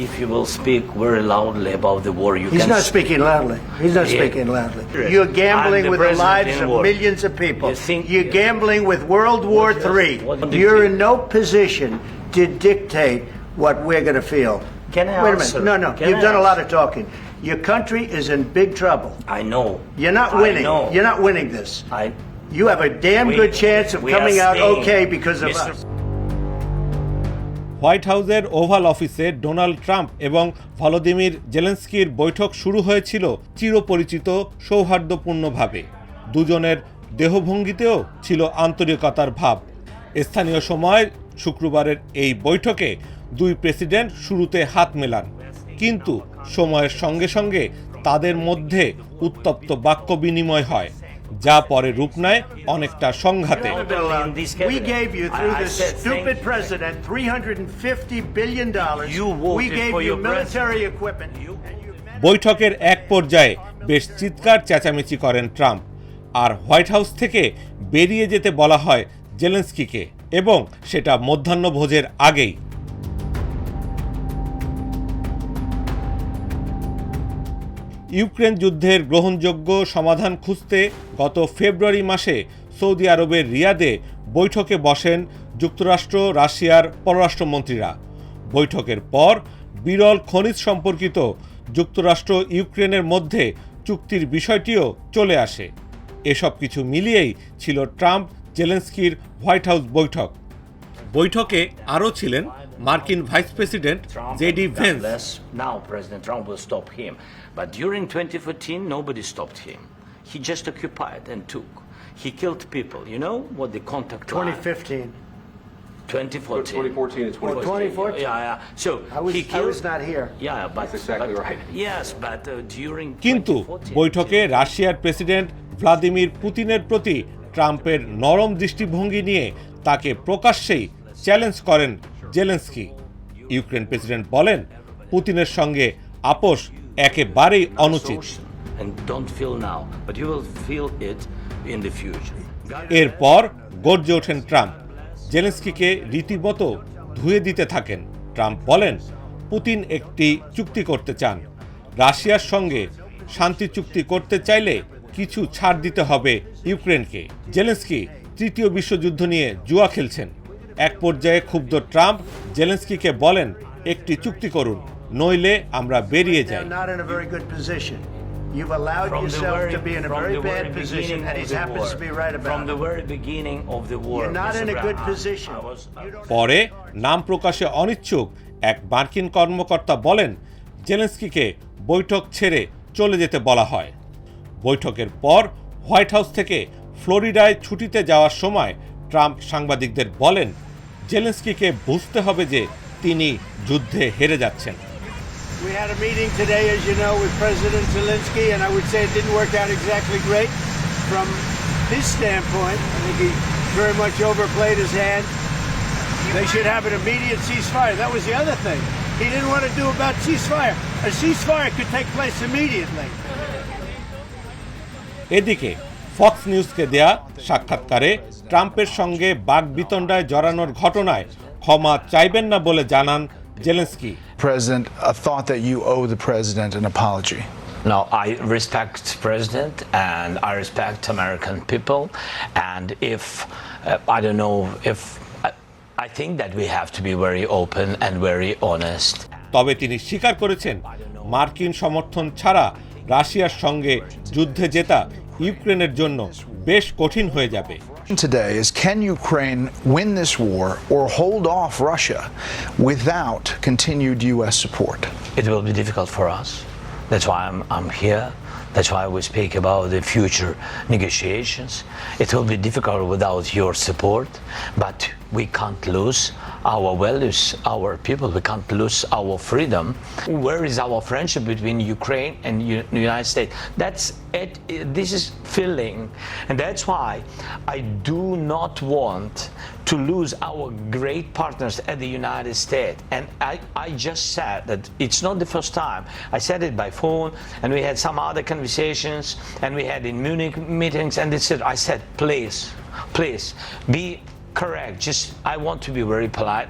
If you will speak very loudly about the war, you can... He's not speaking loudly. He's not speaking loudly. You're gambling with the lives of millions of people. You're gambling with World War III. You're in no position to dictate what we're going to feel. Can I Wait a answer? minute. No. You've done a lot of talking. Your country is in big trouble. I know. You're not winning. You're not winning this. You have a damn good chance of coming out okay because of us. White হাউসের oval অফিসে Donald Trump এবং Volodymyr জেলেনস্কির বৈঠক শুরু হয়েছিল চিরপরিচিত সৌহার্দ্যপূর্ণভাবে। দুজনের দেহভঙ্গিতেও ছিল আন্তরিকতার ভাব। স্থানীয় সময় শুক্রবারের এই বৈঠকে দুই প্রেসিডেন্ট শুরুতে হাত মেলান, কিন্তু সময়ের সঙ্গে সঙ্গে তাদের মধ্যে উত্তপ্ত বাক্য বিনিময় হয়, যা পরে রূপ নেয় অনেকটা সংঘাতে। We gave you through this stupid president $350 billion. We gave you military equipment. বৈঠকের এক পর্যায়ে বেশ চিৎকার চেঁচামেচি করেন ট্রাম্প, আর হোয়াইট হাউস থেকে বেরিয়ে যেতে বলা হয় জেলেনস্কিকে, এবং সেটা মধ্যাহ্নভোজের আগেই। ইউক্রেন যুদ্ধের গ্রহণযোগ্য সমাধান খুঁজতে গত ফেব্রুয়ারি মাসে সৌদি আরবের রিয়াদে বৈঠকে বসেন যুক্তরাষ্ট্র, রাশিয়ার পররাষ্ট্রমন্ত্রীরা। বৈঠকের পর বিরল খনিজ সম্পর্কিত যুক্তরাষ্ট্র ইউক্রেনের মধ্যে চুক্তির বিষয়টিও চলে আসে। এসব কিছু মিলিয়েই ছিল ট্রাম্প জেলেনস্কির হোয়াইট হাউস বৈঠক। বৈঠকে আরও ছিলেন মার্কিন vice president JD veins. Now President Trump will stop him, but during 2014 nobody stopped him. He just occupied and took. He killed people. You know what the contact 2015. 2014. 2014 and 2014. Yeah. So I was not here. Yeah, but that's exactly right. Yes, but during কিন্তু বৈঠকে রাশিয়ার president Vladimir পুতিনের প্রতি ট্রাম্পের নরম দৃষ্টিভঙ্গি নিয়ে তাকে প্রকাশ্যেই চ্যালেঞ্জ করেন জেলেনস্কি। ইউক্রেন প্রেসিডেন্ট বলেন, পুতিনের সঙ্গে আপোষ একেবারেই অনুচিত। এরপর গর্জে ওঠেন ট্রাম্প, জেলেনস্কিকে রীতিমতো ধুয়ে দিতে থাকেন। ট্রাম্প বলেন, পুতিন একটি চুক্তি করতে চান, রাশিয়ার সঙ্গে শান্তি চুক্তি করতে চাইলে কিছু ছাড় দিতে হবে ইউক্রেনকে। জেলেনস্কি তৃতীয় বিশ্বযুদ্ধ নিয়ে জুয়া খেলছেন। এক পর্যায়ে ক্ষুব্ধ ট্রাম্প জেলেনস্কিকে বলেন, একটি চুক্তি করুন, নইলে আমরা বেরিয়ে যাই। You've allowed yourself to be in a very bad position, and he happens to be right about it. From the very beginning of the war, you're not in a good position. পরে নাম প্রকাশে অনিচ্ছুক এক মার্কিন কর্মকর্তা বলেন, জেলেনস্কিকে বৈঠক ছেড়ে চলে যেতে বলা হয়। বৈঠকের পর হোয়াইট হাউস থেকে ফ্লোরিডায় ছুটিতে যাওয়ার সময় ট্রাম্প সাংবাদিকদের বলেন, জেলেনস্কিকে বুঝতে হবে যে তিনি যুদ্ধে হেরে যাচ্ছেন। We had a meeting today, as you know, with President Zelensky, and I would say it didn't work out exactly great from his standpoint. I think he very much overplayed his hand. They should have an immediate ceasefire. That was the other thing. He didn't want to do about ceasefire. A ceasefire could take place immediately. এদিকে Fox নিউজকে দেয়া সাক্ষাৎকারে ট্রাম্পের সঙ্গে বাকবিতণ্ডায় জড়ানোর ঘটনায় ক্ষমা চাইবেন না বলে জানান Zelensky. President, a thought that you owe the president an apology. No, I respect President and I respect American people, and if I don't know if I think that we have to be very open and very honest. তবে তিনি স্বীকার করেছেন, মার্কিন সমর্থন ছাড়া রাশিয়ার সঙ্গে যুদ্ধে জেতা ইউক্রেনের জন্য বেশ কঠিন হয়ে যাবে। Today is, can Ukraine win this war or hold off Russia without continued U.S. support? It will be difficult for us. That's why I'm here. That's why we speak about the future negotiations. It will be difficult without your support, but we can't lose our values, our people. We can't lose our freedom. Where is our friendship between Ukraine and the United States? That's it. This is filling, and that's why I do not want to lose our great partners at the United States. And I just said that it's not the first time. I said it by phone, and we had some other conversations, and we had in Munich meetings, and I said, please, be correct. Just I want to be very polite.